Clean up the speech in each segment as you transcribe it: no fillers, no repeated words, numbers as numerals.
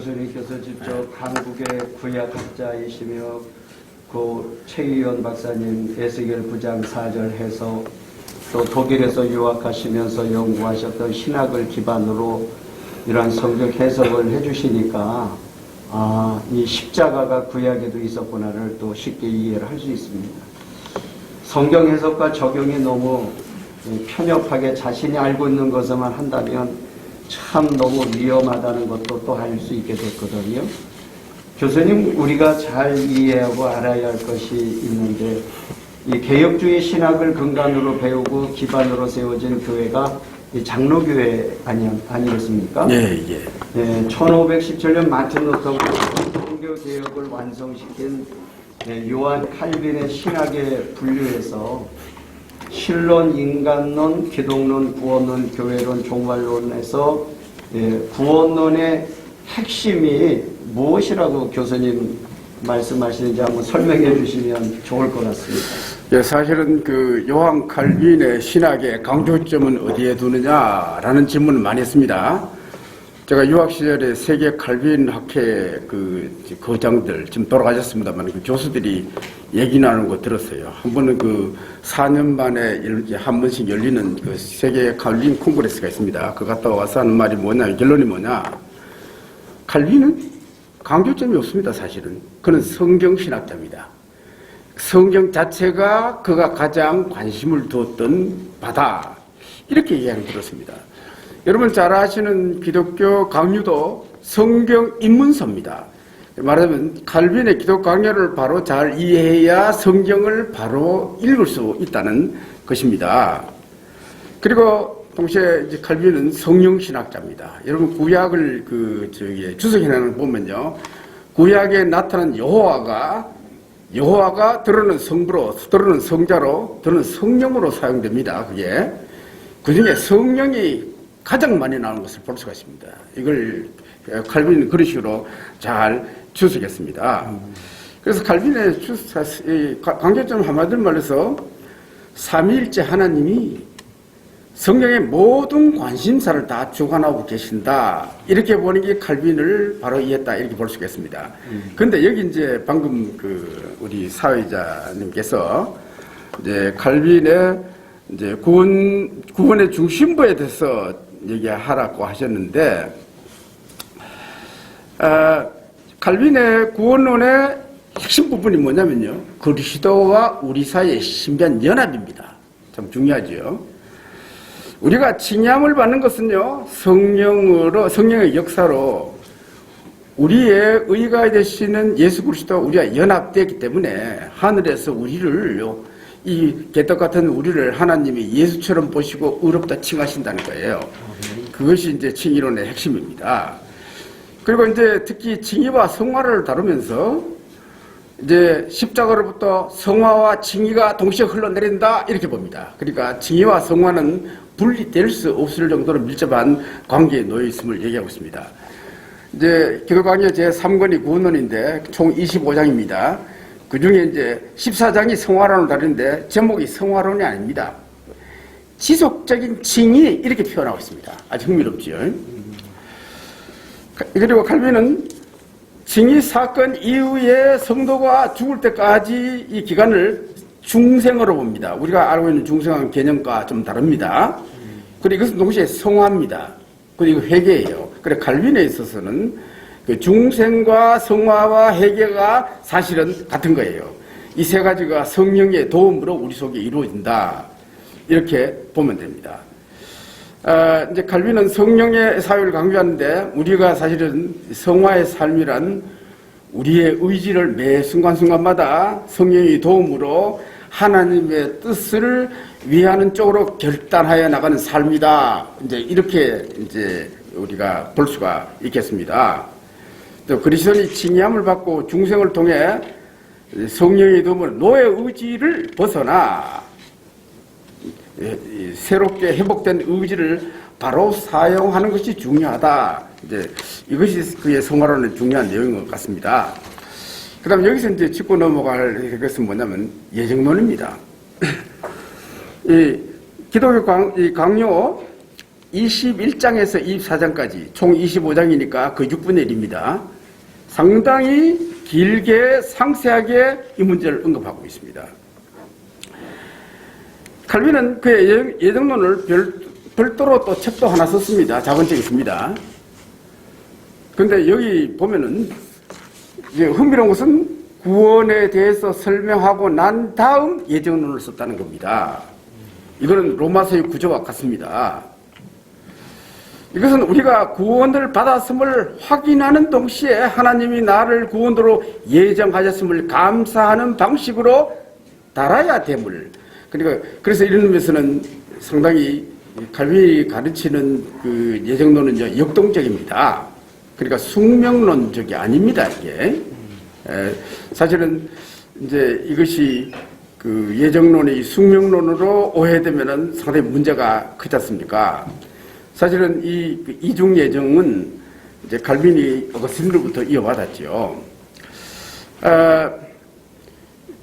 교수님께서 직접 한국의 구약학자이시며 그 최유연 박사님 에스겔 9장 4절 해서 또 독일에서 유학하시면서 연구하셨던 신학을 기반으로 이러한 성경 해석을 해주시니까 이 십자가가 구약에도 있었구나를 또 쉽게 이해를 할 수 있습니다. 성경 해석과 적용이 너무 편협하게 자신이 알고 있는 것만 한다면 참 너무 위험하다는 것도 또 알 수 있게 됐거든요. 교수님, 우리가 잘 이해하고 알아야 할 것이 있는데 이 개혁주의 신학을 근간으로 배우고 기반으로 세워진 교회가 이 장로교회 아니었습니까? 예. 1517년 마틴 루터가 종교 개혁을 완성시킨 요한 칼빈의 신학에 분류해서 신론, 인간론, 기독론, 구원론, 교회론, 종말론에서 구원론의 핵심이 무엇이라고 교수님 말씀하시는지 한번 설명해 주시면 좋을 것 같습니다. 예, 사실은 그 요한 칼빈의 신학의 강조점은 어디에 두느냐라는 질문을 많이 했습니다. 제가 유학 시절에 세계 칼빈 학회 그 거장들 지금 돌아가셨습니다만 그 교수들이 얘기 나누는 거 들었어요. 한 번은 그 4년 만에 한 번씩 열리는 그 세계 칼빈 콩그레스가 있습니다. 그 갔다 와서 하는 말이 뭐냐, 결론이 뭐냐. 칼빈은 강조점이 없습니다, 사실은. 그는 성경 신학자입니다. 성경 자체가 그가 가장 관심을 두었던 바다. 이렇게 이야기를 들었습니다. 여러분 잘 아시는 기독교 강요도 성경 입문서입니다. 말하자면 칼빈의 기독 강요를 바로 잘 이해해야 성경을 바로 읽을 수 있다는 것입니다. 그리고 동시에 이제 칼빈은 성령 신학자입니다. 여러분 구약을 주석해내는 보면요, 구약에 나타난 여호와가 드러는 성부로, 드러는 성자로, 드러는 성령으로 사용됩니다. 그게 그 중에 성령이 가장 많이 나오는 것을 볼 수가 있습니다. 이걸 칼빈은 그런 식으로 잘 주석했습니다. 그래서 칼빈의 강조점 한마디로 말해서 삼위일체 하나님이 성경의 모든 관심사를 다 주관하고 계신다. 이렇게 보는 게 칼빈을 바로 이해했다. 이렇게 볼 수 있겠습니다. 그런데 여기 이제 방금 우리 사회자님께서 이제 칼빈의 이제 구원의 중심부에 대해서 얘기하라고 하셨는데, 칼빈의 구원론의 핵심 부분이 뭐냐면요, 그리스도와 우리 사이의 신비한 연합입니다. 참 중요하죠. 우리가 칭함을 받는 것은요, 성령의 역사로 우리의 의가 되시는 예수 그리스도와 우리가 연합되기 때문에 하늘에서 우리를 이 개떡 같은 우리를 하나님이 예수처럼 보시고 의롭다 칭하신다는 거예요. 그것이 이제 칭의론의 핵심입니다. 그리고 이제 특히 칭의와 성화를 다루면서 이제 십자가로부터 성화와 칭의가 동시에 흘러내린다 이렇게 봅니다. 그러니까 칭의와 성화는 분리될 수 없을 정도로 밀접한 관계에 놓여 있음을 얘기하고 있습니다. 이제 기독강요 제3권이 구원론인데 총 25장입니다. 그 중에 이제 14장이 성화론을 다루는데 제목이 성화론이 아닙니다. 지속적인 칭의 이렇게 표현하고 있습니다. 아주 흥미롭죠. 그리고 칼빈은 칭의 사건 이후에 성도가 죽을 때까지 이 기간을 중생으로 봅니다. 우리가 알고 있는 중생한 개념과 좀 다릅니다. 그리고 이것은 동시에 성화입니다. 그리고 회개예요. 그래 칼빈에 있어서는 그 중생과 성화와 회개가 사실은 같은 거예요. 이 세 가지가 성령의 도움으로 우리 속에 이루어진다. 이렇게 보면 됩니다. 이제 칼빈은 성령의 사유를 강조하는데, 우리가 사실은 성화의 삶이란 우리의 의지를 매 순간순간마다 성령의 도움으로 하나님의 뜻을 위하는 쪽으로 결단하여 나가는 삶이다. 이제 이렇게 이제 우리가 볼 수가 있겠습니다. 또 그리스도인이 칭의함을 받고 중생을 통해 성령의 도움으로 노예 의지를 벗어나 새롭게 회복된 의지를 바로 사용하는 것이 중요하다. 이제 이것이 그의 성화론의 중요한 내용인 것 같습니다. 그 다음 여기서 이제 짚고 넘어갈 것은 뭐냐면 예정론입니다. 이 기독교 강요 21장에서 24장까지 총 25장이니까 그 6분의 1입니다. 상당히 길게 상세하게 이 문제를 언급하고 있습니다. 칼빈은 그의 예정론을 별도로 또 책도 하나 썼습니다. 작은 책이 있습니다. 그런데 여기 보면은 이제 흥미로운 것은 구원에 대해서 설명하고 난 다음 예정론을 썼다는 겁니다. 이거는 로마서의 구조와 같습니다. 이것은 우리가 구원을 받았음을 확인하는 동시에 하나님이 나를 구원으로 예정하셨음을 감사하는 방식으로 달아야 됨을. 그러니까 그래서 이런 의미에서는 상당히 칼빈이 가르치는 그 예정론은 역동적입니다. 그러니까 숙명론적이 아닙니다, 이게. 사실은 이제 이것이 그 예정론이 숙명론으로 오해되면은 상당히 문제가 크지 않습니까? 사실은 이 이중 예정은 이제 칼빈이 어거스틴으로부터 이어받았죠.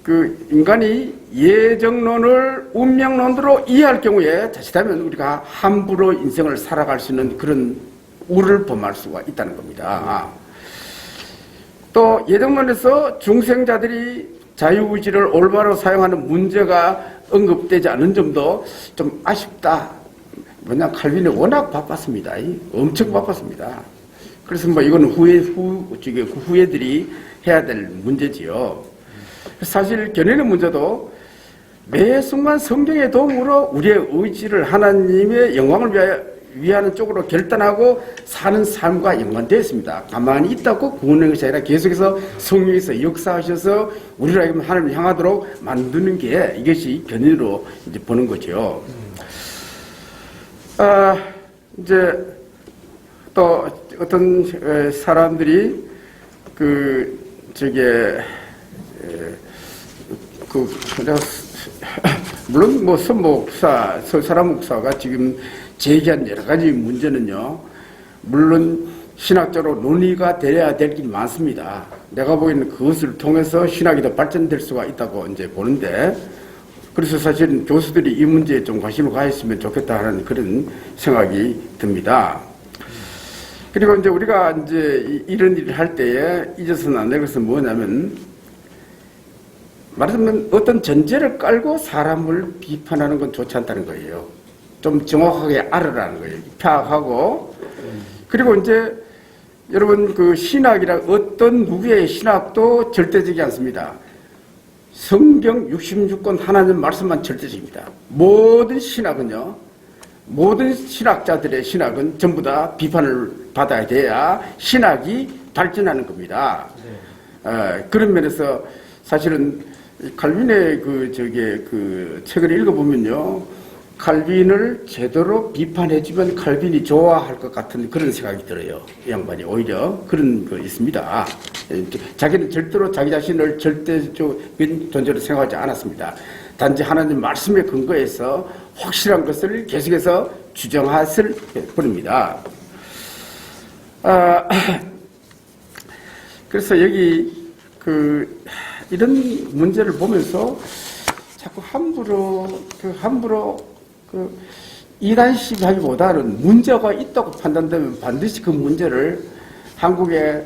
그 인간이 예정론을 운명론으로 이해할 경우에 자칫하면 우리가 함부로 인생을 살아갈 수 있는 그런 우를 범할 수가 있다는 겁니다. 또 예정론에서 중생자들이 자유의지를 올바로 사용하는 문제가 언급되지 않은 점도 좀 아쉽다. 뭐냐, 칼빈이 워낙 바빴습니다. 엄청 바빴습니다. 그래서 뭐 이건 후예들이 해야 될 문제지요. 사실 견인의 문제도 매 순간 성경의 도움으로 우리의 의지를 하나님의 영광을 위하는 쪽으로 결단하고 사는 삶과 연관되어 있습니다. 가만히 있다고 구원하는 것이 아니라 계속해서 성령에서 역사하셔서 우리를 하나님을 향하도록 만드는 게 이것이 견인으로 이제 보는 거죠. 이제 또 어떤 사람들이 물론 뭐 선목사, 설사람 목사가 지금 제기한 여러 가지 문제는요, 물론 신학적으로 논의가 되어야 될 길이 많습니다. 내가 보기에는 그것을 통해서 신학이 더 발전될 수가 있다고 이제 보는데, 그래서 사실은 교수들이 이 문제에 좀 관심을 가졌으면 좋겠다 하는 그런 생각이 듭니다. 그리고 이제 우리가 이제 이런 일을 할 때에 잊어서는 안 될 것은 뭐냐면, 말하자면 어떤 전제를 깔고 사람을 비판하는 건 좋지 않다는 거예요. 좀 정확하게 알아라는 거예요. 파악하고. 그리고 이제 여러분 그 신학이라 어떤 누구의 신학도 절대적이지 않습니다. 성경 66권 하나님 말씀만 절대적입니다. 모든 신학은요, 모든 신학자들의 신학은 전부 다 비판을 받아야 돼야 신학이 발전하는 겁니다. 그런 면에서 사실은 칼빈의 그 책을 읽어보면요, 칼빈을 제대로 비판해주면 칼빈이 좋아할 것 같은 그런 생각이 들어요. 이 양반이 오히려 그런 거 있습니다. 자기는 절대로 자기 자신을 절대적인 존재로 생각하지 않았습니다. 단지 하나님 말씀에 근거해서 확실한 것을 계속해서 주장하실 뿐입니다. 그래서 여기 이런 문제를 보면서 자꾸 함부로 이단식 하기보다는 문제가 있다고 판단되면 반드시 그 문제를 한국에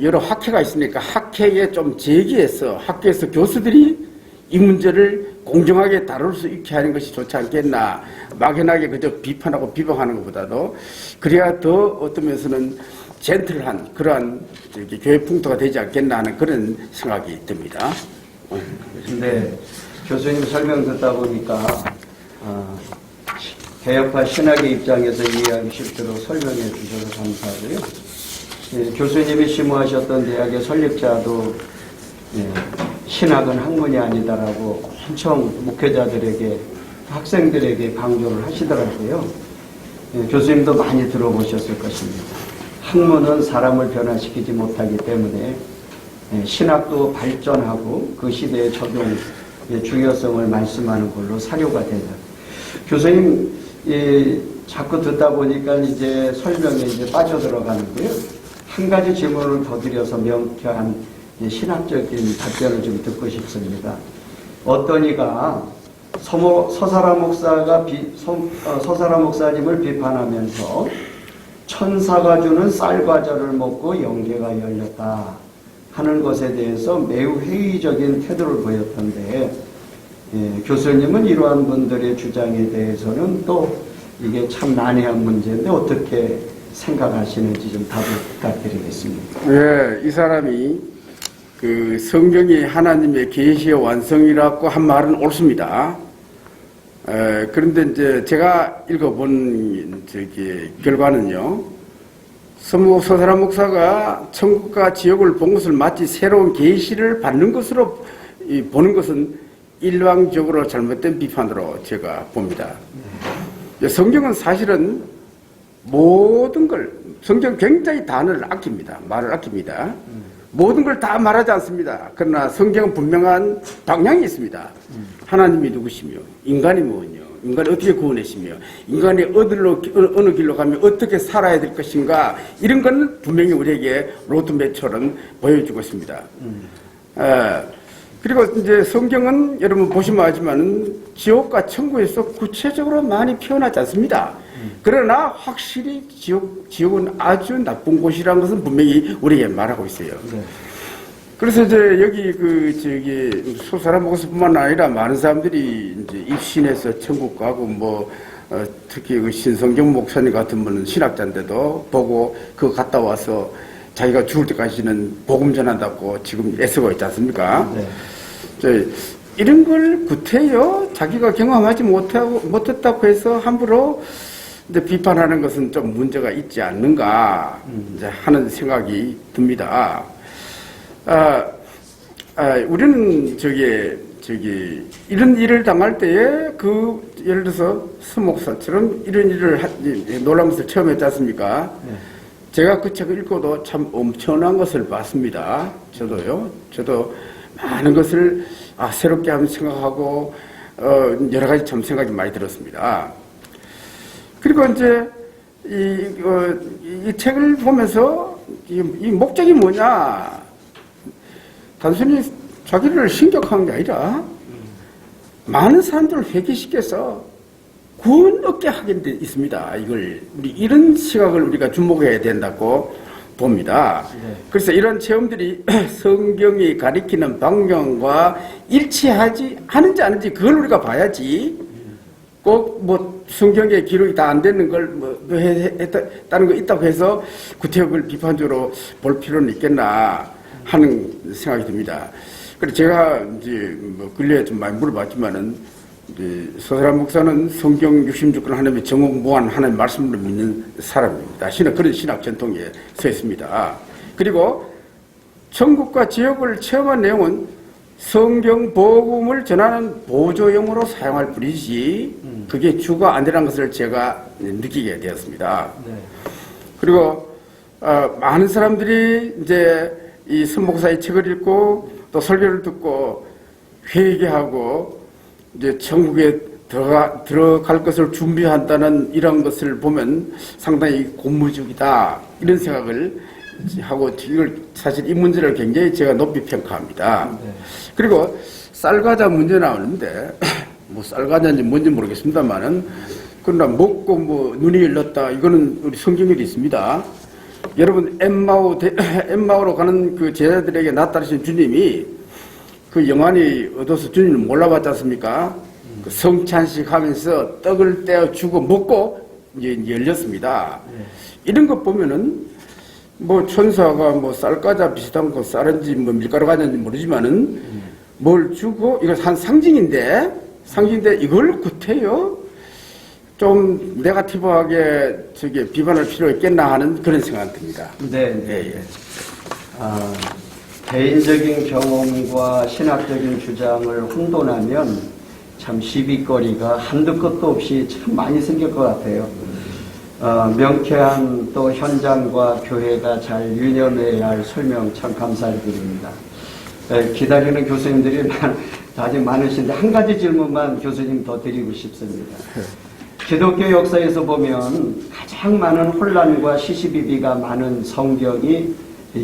여러 학회가 있으니까 학회에 좀 제기해서 학교에서 교수들이 이 문제를 공정하게 다룰 수 있게 하는 것이 좋지 않겠나. 막연하게 그저 비판하고 비방하는 것보다도 그래야 더 어떤 면에서는 젠틀한 그러한 교회 풍토가 되지 않겠나 하는 그런 생각이 듭니다. 네, 교수님 설명 듣다 보니까 개혁파 신학의 입장에서 이해하기 쉽도록 설명해 주셔서 감사하고요. 교수님이 심우하셨던 대학의 설립자도 신학은 학문이 아니다라고 엄청 목회자들에게, 학생들에게 강조를 하시더라고요. 교수님도 많이 들어보셨을 것입니다. 학문은 사람을 변화시키지 못하기 때문에 신학도 발전하고 그 시대의 적용 중요성을 말씀하는 걸로 사료가 된다. 교수님 자꾸 듣다 보니까 이제 설명에 이제 빠져들어가는데요. 한 가지 질문을 더 드려서 명쾌한 신학적인 답변을 좀 듣고 싶습니다. 어떤 이가 서사라 목사가 서사라 목사님을 비판하면서 천사가 주는 쌀과자를 먹고 영계가 열렸다 하는 것에 대해서 매우 회의적인 태도를 보였던데, 교수님은 이러한 분들의 주장에 대해서는 또 이게 참 난해한 문제인데 어떻게 생각하시는지 좀 답을 부탁드리겠습니다. 네, 이 사람이 그 성경이 하나님의 계시의 완성이라고 한 말은 옳습니다. 그런데 이제 제가 읽어본 결과는요, 서사라 목사가 천국과 지옥을 본 것을 마치 새로운 계시를 받는 것으로 보는 것은 일방적으로 잘못된 비판으로 제가 봅니다. 성경은 사실은 모든 걸, 성경 굉장히 단어를 아낍니다. 말을 아낍니다. 모든 걸 다 말하지 않습니다. 그러나 성경은 분명한 방향이 있습니다. 하나님이 누구시며, 인간이 뭐냐, 인간이 어떻게 구원하시며, 인간이 어느 길로 가면 어떻게 살아야 될 것인가, 이런 건 분명히 우리에게 로드맵처럼 보여주고 있습니다. 그리고 이제 성경은 여러분 보시면 알지만은 지옥과 천국에서 구체적으로 많이 표현하지 않습니다. 그러나 확실히 지옥은 아주 나쁜 곳이라는 것은 분명히 우리에게 말하고 있어요. 네. 그래서 이제 여기 서사라 목사뿐만 아니라 많은 사람들이 이제 입신해서 천국 가고 특히 그 신성경 목사님 같은 분은 신학자인데도 보고 그거 갔다 와서 자기가 죽을 때까지는 복음 전한다고 지금 애쓰고 있지 않습니까? 네. 이런 걸 구태여 자기가 경험하지 못했다고 해서 함부로 이제 비판하는 것은 좀 문제가 있지 않는가 이제 하는 생각이 듭니다. 우리는 이런 일을 당할 때에 예를 들어서 서목사처럼 이런 일을 놀라운 것을 처음 했지 않습니까? 네. 제가 그 책을 읽고도 참 엄청난 것을 봤습니다. 저도 많은 것을 새롭게 한번 생각하고 여러 가지 참 생각이 많이 들었습니다. 그리고 이제 이 책을 보면서 이 목적이 뭐냐? 단순히 자기를 신격한 게 아니라 많은 사람들을 회개시켜서 구원 얻게 하게 돼 있습니다. 이런 시각을 우리가 주목해야 된다고 봅니다. 네. 그래서 이런 체험들이 성경이 가리키는 방향과 일치하지 하는지 아닌지 그걸 우리가 봐야지. 꼭 성경에 기록이 다 안 되는 걸 했다는 거 있다고 해서 구태엽을 비판적으로 볼 필요는 있겠나 하는 생각이 듭니다. 그래서 제가 이제 근래에 좀 많이 물어봤지만은 서사라 목사는 성경 66권 하나님의 정옥무한 하나님의 말씀을 믿는 사람입니다. 그런 신학 전통에 서 있습니다. 그리고 천국과 지옥을 체험한 내용은 성경 복음을 전하는 보조용으로 사용할 뿐이지 그게 주가 아니라는 것을 제가 느끼게 되었습니다. 네. 그리고 많은 사람들이 이제 이 선목사의 책을 읽고 또 설교를 듣고 회개하고 이제 천국에 들어갈 것을 준비한다는 이런 것을 보면 상당히 고무적이다 이런 생각을 하고 사실 이 문제를 굉장히 제가 높이 평가합니다. 네. 그리고 쌀과자 문제 나오는데 쌀과자인지 뭔지 모르겠습니다만은 그러나 먹고 눈이 열렸다 이거는 우리 성경에도 있습니다. 여러분 엠마오로 가는 그 제자들에게 나타나신 주님이 그 영안이 얻어서 주님을 몰라봤지 않습니까? 그 성찬식 하면서 떡을 떼어 주고 먹고 이제 열렸습니다. 네. 이런 것 보면은 천사가 쌀과자 비슷한 거 쌀인지 밀가루 과자인지 모르지만은 뭘 주고 이거 한 상징인데 이걸 구태여 좀 네거티브하게 비판할 필요 있겠나 하는 그런 생각이 듭니다. 네. 예. 개인적인 경험과 신학적인 주장을 혼돈하면 참 시비거리가 한두 끝도 없이 참 많이 생길 것 같아요. 명쾌한 또 현장과 교회가 잘 유념해야 할 설명 참 감사드립니다. 기다리는 교수님들이 아직 많으신데 한 가지 질문만 교수님 더 드리고 싶습니다. 기독교 역사에서 보면 가장 많은 혼란과 시시비비가 많은 성경이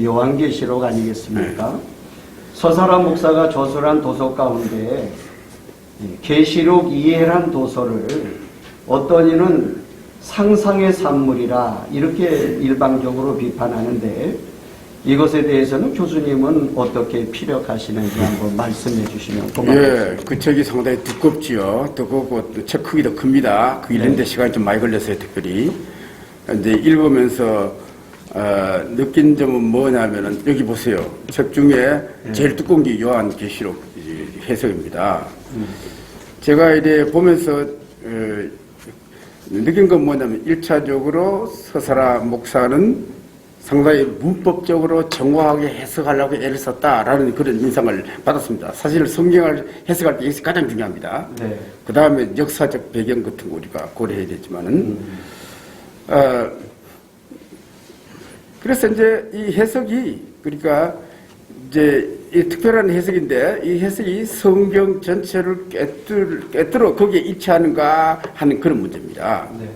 요한계시록 아니겠습니까? 서사라 목사가 저술한 도서 가운데 계시록 이해란 도서를 어떤 이는 상상의 산물이라 이렇게 일방적으로 비판하는데 이것에 대해서는 교수님은 어떻게 피력하시는지 한번 말씀해 주시면 고맙겠습니다. 예, 그 책이 상당히 두껍지요. 두껍고 또 책 크기도 큽니다. 그 읽는데 시간이 좀 많이 걸렸어요, 특별히. 이제 읽으면서 느낀 점은 뭐냐면은 여기 보세요. 책 중에 제일 두꺼운 게 요한계시록 해석입니다. 제가 이래 보면서 느낀 건 뭐냐면 1차적으로 서사라 목사는 상당히 문법적으로 정확하게 해석하려고 애를 썼다라는 그런 인상을 받았습니다. 사실 성경을 해석할 때 이것이 가장 중요합니다. 네. 그 다음에 역사적 배경 같은 거 우리가 고려해야 되지만은, 그래서 이제 이 해석이, 그러니까 이제 이 특별한 해석인데 이 해석이 성경 전체를 꿰뚫어 거기에 일치하는가 하는 그런 문제입니다. 네.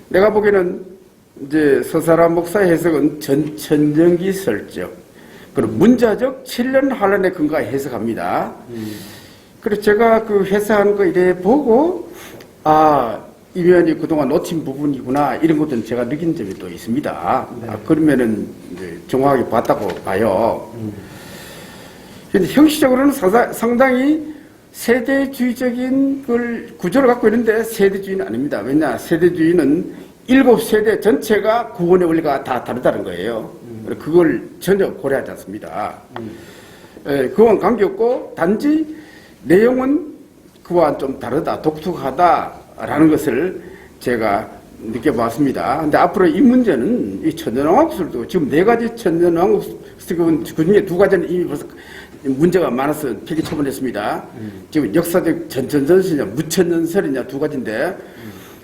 내가 내가 보기에는 이제 서사라 목사 해석은 전천정기 설적, 그리고 문자적 7년 환란에 근거해 해석합니다. 그래서 제가 그 해석한 거 이래 보고, 이 면이 그동안 놓친 부분이구나, 이런 것들은 제가 느낀 점이 또 있습니다. 네. 그러면은 이제 정확하게 봤다고 봐요. 근데 형식적으로는 상당히 세대주의적인 걸 구조를 갖고 있는데 세대주의는 아닙니다. 왜냐, 세대주의는 7세대 전체가 구원의 원리가 다 다르다는 거예요. 그걸 전혀 고려하지 않습니다. 그건 관계없고 단지 내용은 그와 좀 다르다, 독특하다라는 것을 제가 느껴봤습니다. 근데 앞으로 이 문제는 이 천년왕국술도 지금 4가지 천년왕국술 그 중에 2가지는 이미 벌써 문제가 많아서 폐기 처분했습니다. 지금 역사적 전천전설이냐 무천년설이냐 2가지인데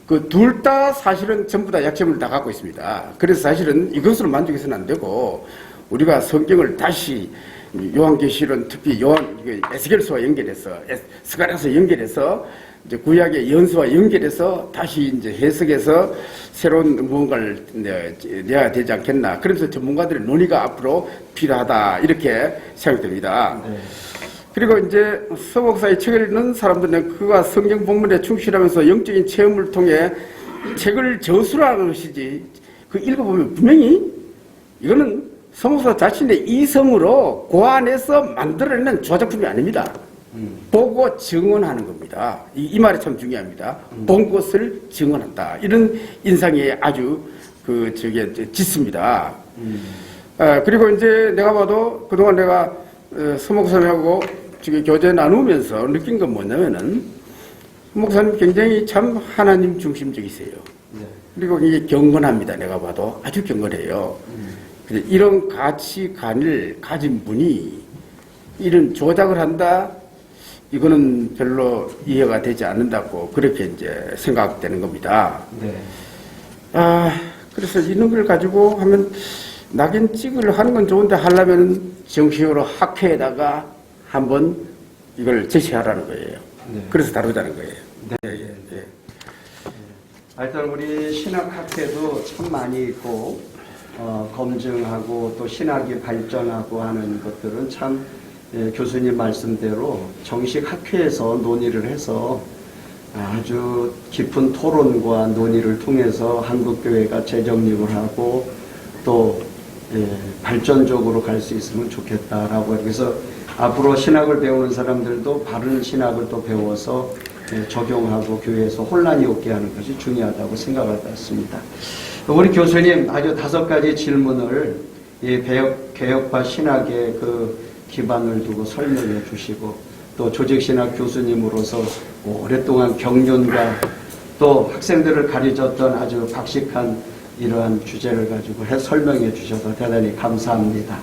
그 둘 다 사실은 전부 다 약점을 다 갖고 있습니다. 그래서 사실은 이것으로 만족해서는 안 되고 우리가 성경을 다시 요한계시록 특히 에스겔서와 연결해서 스가랴서 연결해서 이제 구약의 연서와 연결해서 다시 이제 해석해서 새로운 무언가를 내야 되지 않겠나. 그래서 전문가들의 논의가 앞으로 필요하다 이렇게 생각됩니다. 네. 그리고 이제 서 목사의 책을 읽는 사람들은 그가 성경 본문에 충실하면서 영적인 체험을 통해 책을 저술하는 것이지 그 읽어보면 분명히 이거는 서 목사 자신의 이성으로 고안해서 만들어내는 조작품이 아닙니다. 보고 증언하는 겁니다. 이 말이 참 중요합니다. 본 것을 증언한다. 이런 인상이 아주 짙습니다. 그리고 이제 내가 봐도 그동안 내가 서 목사님하고 지금 교제 나누면서 느낀 건 뭐냐면은 목사님 굉장히 참 하나님 중심적이세요. 네. 그리고 이게 경건합니다. 내가 봐도 아주 경건해요. 이런 가치관을 가진 분이 이런 조작을 한다? 이거는 별로 이해가 되지 않는다고 그렇게 이제 생각되는 겁니다. 네. 그래서 이런 걸 가지고 하면 낙인 찍으려 하는 건 좋은데 하려면 정식으로 학회에다가 한번 이걸 제시하라는 거예요. 네. 그래서 다루자는 거예요. 네. 네. 네. 하여튼 우리 신학학회도 참 많이 있고 검증하고 또 신학이 발전하고 하는 것들은 참 교수님 말씀대로 정식 학회에서 논의를 해서 아주 깊은 토론과 논의를 통해서 한국교회가 재정립을 하고 또 발전적으로 갈 수 있으면 좋겠다라고 그래서 앞으로 신학을 배우는 사람들도 바른 신학을 또 배워서 적용하고 교회에서 혼란이 없게 하는 것이 중요하다고 생각을 했습니다. 우리 교수님 아주 5가지 질문을 이 개혁파 신학의 그 기반을 두고 설명해 주시고 또 조직신학 교수님으로서 오랫동안 경륜과 또 학생들을 가르쳤던 아주 박식한 이러한 주제를 가지고 설명해 주셔서 대단히 감사합니다.